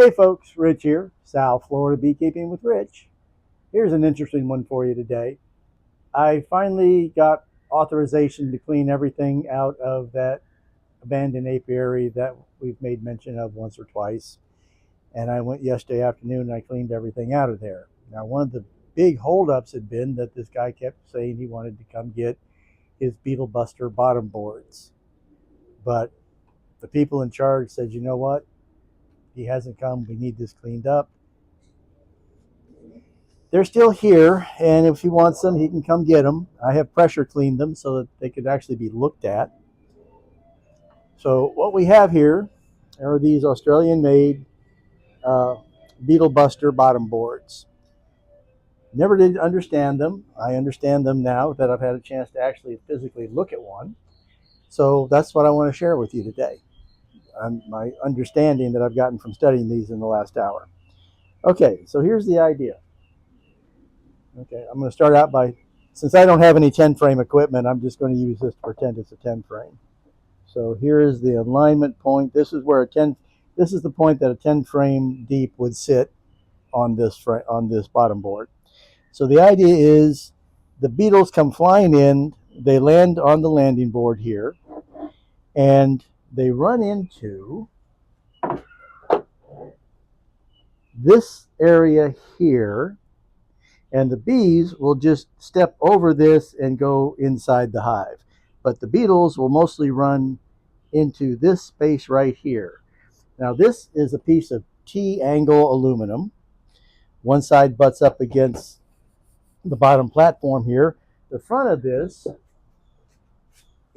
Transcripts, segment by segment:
Hey folks, Rich here, South Florida Beekeeping with Rich. Here's an interesting one for you today. I finally got authorization to clean everything out of that abandoned apiary that we've made mention of once or twice. And I went yesterday afternoon and I cleaned everything out of there. Now, one of the big holdups had been that this guy kept saying he wanted to come get his Beetle Buster Bottom Boards. But the people in charge said, you know what? He hasn't come. We need this cleaned up. They're still here, and if he wants them, he can come get them. I have pressure cleaned them so that they could actually be looked at. So what we have here are these Australian-made Beetle Buster Bottom Boards. Never did understand them. I understand them now that I've had a chance to actually physically look at one. So that's what I want to share with you today. My understanding that I've gotten from studying these in the last hour. Okay, so here's the idea. Okay, I'm going to start out by, since I don't have any 10 frame equipment, I'm just going to use this to pretend it's a 10 frame. So here is the alignment point. This is where this is the point that a 10 frame deep would sit on this bottom board. So the idea is the beetles come flying in, they land on the landing board here, and they run into this area here, and the bees will just step over this and go inside the hive. But the beetles will mostly run into this space right here. Now this is a piece of T-angle aluminum. One side butts up against the bottom platform here. The front of this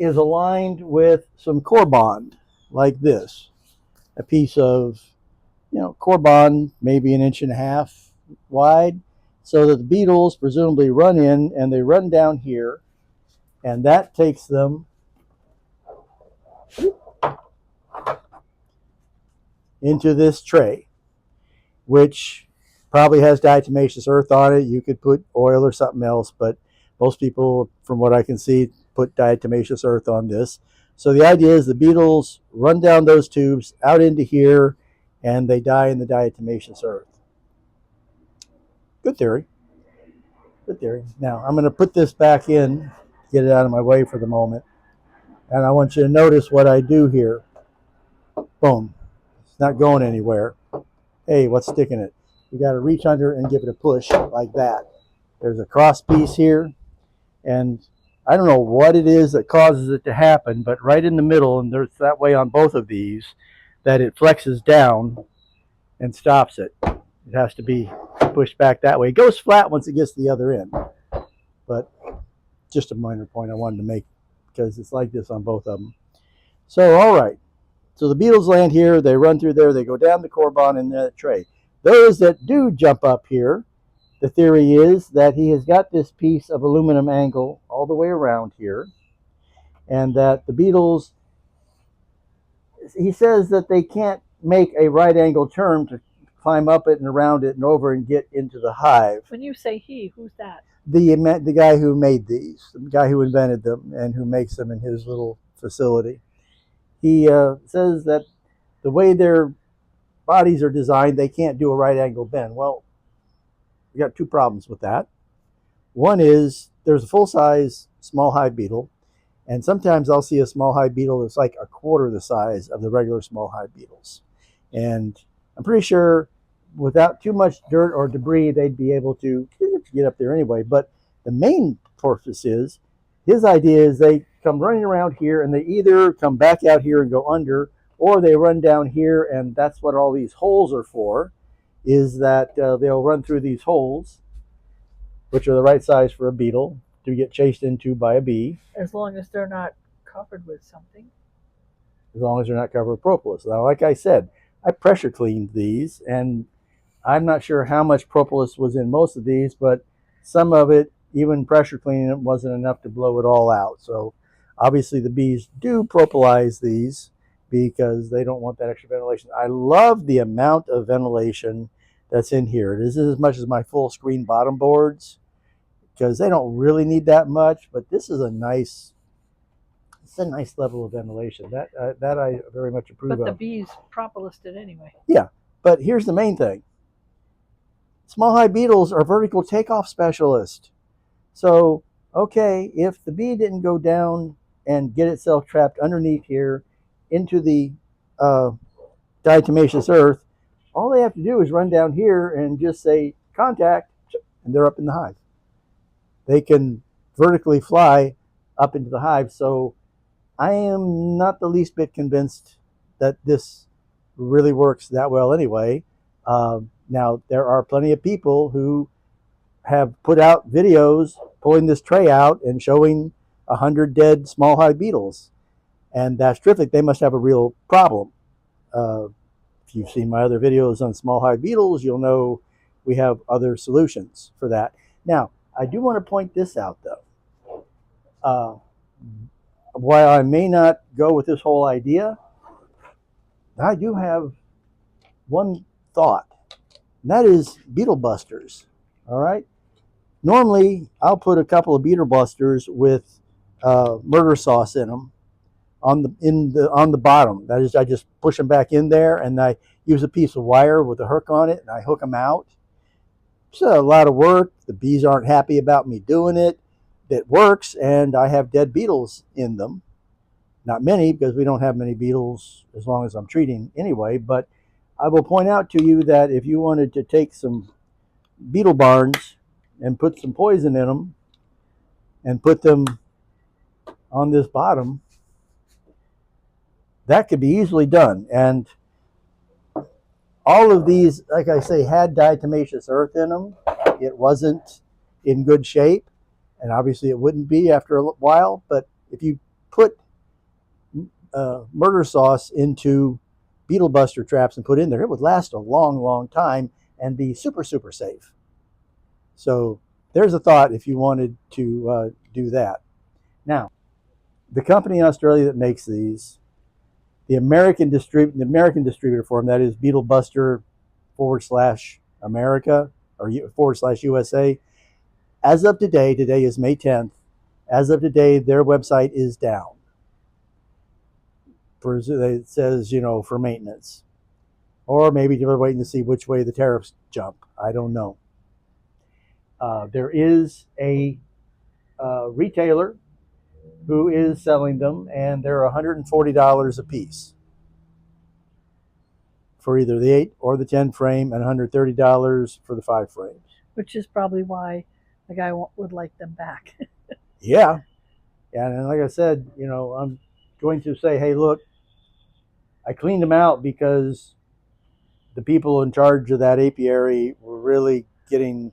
is aligned with some core bond like this. A piece of, core bond maybe 1.5 inches wide, so that the beetles presumably run in and they run down here, and that takes them into this tray, which probably has diatomaceous earth on it. You could put oil or something else, but most people, from what I can see, put diatomaceous earth on this. So the idea is the beetles run down those tubes out into here, and they die in the diatomaceous earth. Good theory. Good theory. Now I'm going to put this back in, get it out of my way for the moment, and I want you to notice what I do here. Boom. It's not going anywhere. Hey, what's sticking it? You got to reach under and give it a push like that. There's a cross piece here, and I don't know what it is that causes it to happen, but right in the middle, and there's that way on both of these, that it flexes down and stops it. It has to be pushed back that way. It goes flat once it gets to the other end, but just a minor point I wanted to make because it's like this on both of them. So, all right. So the beetles land here, they run through there, they go down the core bond in that tray. Those that do jump up here, the theory is that he has got this piece of aluminum angle all the way around here, and that the beetles, he says that they can't make a right angle turn to climb up it and around it and over and get into the hive. When you say he, who's that? The guy who made these, the guy who invented them and who makes them in his little facility. He says that the way their bodies are designed, they can't do a right angle bend. Well, we got two problems with that. One is there's a full-size small hive beetle, and sometimes I'll see a small hive beetle that's like 1/4 the size of the regular small hive beetles. And I'm pretty sure without too much dirt or debris, they'd be able to get up there anyway. But the main purpose is, his idea is they come running around here, and they either come back out here and go under, or they run down here, and that's what all these holes are for, is that they'll run through these holes, which are the right size for a beetle to get chased into by a bee. As long as they're not covered with something. As long as they're not covered with propolis. Now, like I said, I pressure cleaned these, and I'm not sure how much propolis was in most of these, but some of it, even pressure cleaning it, wasn't enough to blow it all out. So obviously the bees do propolize these because they don't want that extra ventilation. I love the amount of ventilation that's in here. It is as much as my full screen bottom boards because they don't really need that much, but this is a nice level of ventilation. That I very much approve of. But the bees propolised it anyway. Yeah, But here's the main thing. Small hive beetles are vertical takeoff specialists. So, okay, if the bee didn't go down and get itself trapped underneath here into the uh, diatomaceous earth, all they have to do is run down here and just say contact, and they're up in the hive. They can vertically fly up into the hive. So I am not the least bit convinced that this really works that well anyway. Now, there are plenty of people who have put out videos pulling this tray out and showing 100 dead small hive beetles. And that's terrific. They must have a real problem. If you've seen my other videos on small hive beetles, you'll know we have other solutions for that. Now, I do want to point this out, though. While I may not go with this whole idea, I do have one thought, and that is beetle busters. All right. Normally, I'll put a couple of beetle busters with murder sauce in them on the bottom. That is, I just push them back in there, and I use a piece of wire with a hook on it, and I hook them out. It's a lot of work. The bees aren't happy about me doing it. It works, and I have dead beetles in them. Not many, because we don't have many beetles as long as I'm treating anyway, but I will point out to you that if you wanted to take some beetle barns and put some poison in them and put them on this bottom, that could be easily done. And all of these, like I say, had diatomaceous earth in them. It wasn't in good shape, and obviously it wouldn't be after a while, but if you put murder sauce into beetle buster traps and put in there, it would last a long time and be super safe. So there's a thought if you wanted to do that. Now, the company in Australia that makes these, the American distributor for them, that is Beetle Buster / America or / USA. As of today is May 10th. As of today, their website is down. It says, for maintenance. Or maybe they're waiting to see which way the tariffs jump. I don't know. There is a retailer who is selling them, and they're $140 a piece for either the 8 or the 10 frame, and $130 for the 5 frames. Which is probably why the guy would like them back. Yeah. And like I said, I'm going to say, hey, look, I cleaned them out because the people in charge of that apiary were really getting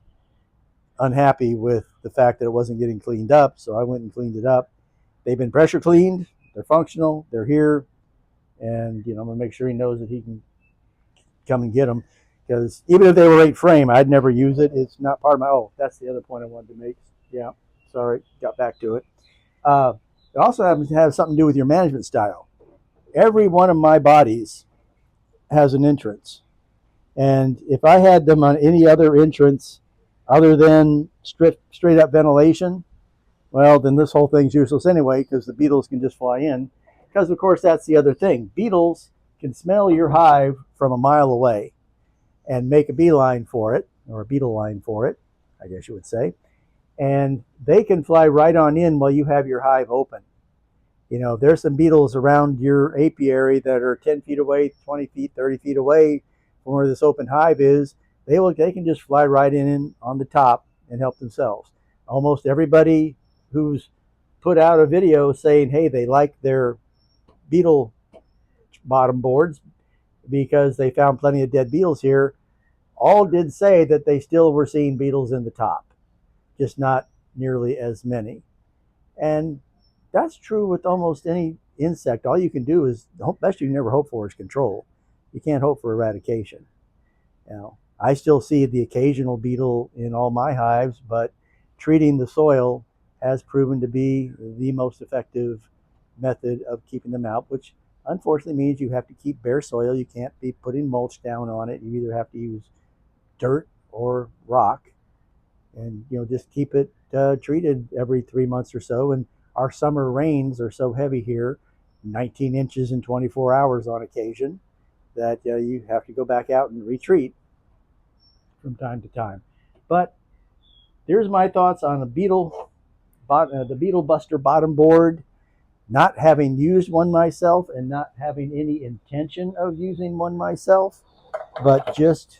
unhappy with the fact that it wasn't getting cleaned up. So I went and cleaned it up. They've been pressure cleaned. They're functional. They're here. And, I'm going to make sure he knows that he can come and get them. Because even if they were 8 frame, I'd never use it. It's not part of my, that's the other point I wanted to make. Yeah, sorry, got back to it. It also happens to have something to do with your management style. Every one of my bodies has an entrance. And if I had them on any other entrance other than straight up ventilation, well, then this whole thing's useless anyway, because the beetles can just fly in. Because, of course, that's the other thing. Beetles can smell your hive from a mile away and make a beeline for it, or a beetle line for it, I guess you would say. And they can fly right on in while you have your hive open. If there's some beetles around your apiary that are 10 feet away, 20 feet, 30 feet away from where this open hive is, they can just fly right in on the top and help themselves. Almost everybody who's put out a video saying, hey, they like their beetle bottom boards because they found plenty of dead beetles here, all did say that they still were seeing beetles in the top, just not nearly as many. And that's true with almost any insect. All you can do is, the best you can never hope for is control. You can't hope for eradication. I still see the occasional beetle in all my hives, but treating the soil has proven to be the most effective method of keeping them out, which unfortunately means you have to keep bare soil. You can't be putting mulch down on it. You either have to use dirt or rock, and just keep it treated every 3 months or so. And our summer rains are so heavy here, 19 inches in 24 hours on occasion, that you have to go back out and retreat from time to time. But here's my thoughts on the Beetle Buster Bottom Board. Not having used one myself and not having any intention of using one myself, but just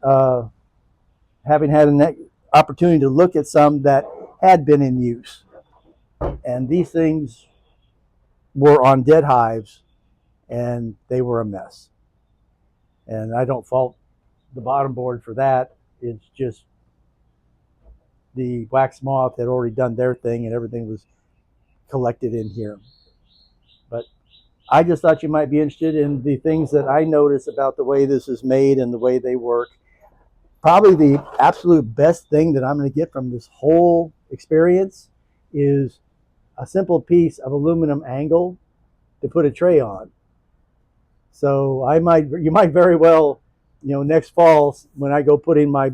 having had an opportunity to look at some that had been in use. And these things were on dead hives and they were a mess. And I don't fault the bottom board for that. It's just the wax moth had already done their thing and everything was collected in here. But I just thought you might be interested in the things that I notice about the way this is made and the way they work. Probably the absolute best thing that I'm going to get from this whole experience is a simple piece of aluminum angle to put a tray on. So you might very well, next fall when I go putting my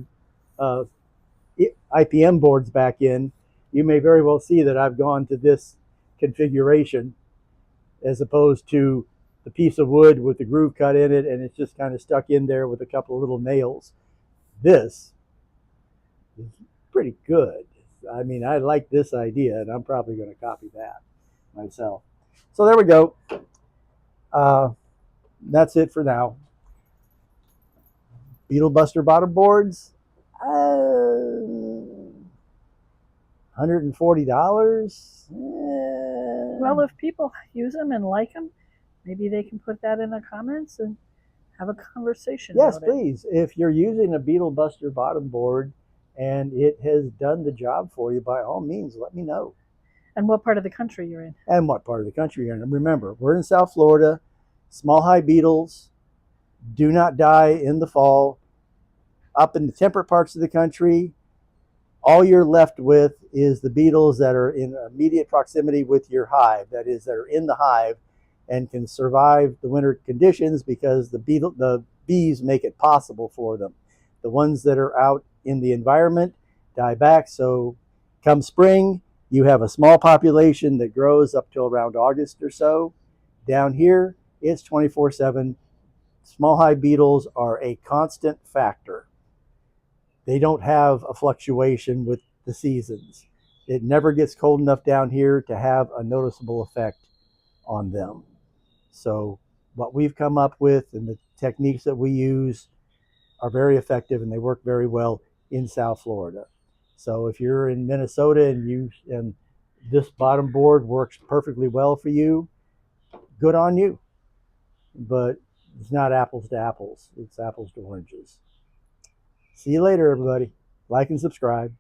IPM boards back in, you may very well see that I've gone to this configuration as opposed to the piece of wood with the groove cut in it and it's just kind of stuck in there with a couple of little nails. This is pretty good. I mean, I like this idea and I'm probably going to copy that myself. So there we go. That's it for now. Beetle Buster Bottom Boards. $140. Well, if people use them and like them, maybe they can put that in the comments and have a conversation. Yes, about please. If you're using a Beetle Buster Bottom Board and it has done the job for you, by all means, let me know. And what part of the country you're in. And what part of the country you're in. Remember, we're in South Florida. Small high beetles do not die in the fall. Up in the temperate parts of the country, all you're left with is the beetles that are in immediate proximity with your hive, that is, that are in the hive and can survive the winter conditions because the bees make it possible for them. The ones that are out in the environment die back, so come spring, you have a small population that grows up till around August or so. Down here, it's 24/7. Small hive beetles are a constant factor. They don't have a fluctuation with the seasons. It never gets cold enough down here to have a noticeable effect on them. So what we've come up with and the techniques that we use are very effective and they work very well in South Florida. So if you're in Minnesota and this bottom board works perfectly well for you, good on you. But it's not apples to apples. It's apples to oranges. See you later, everybody. Like and subscribe.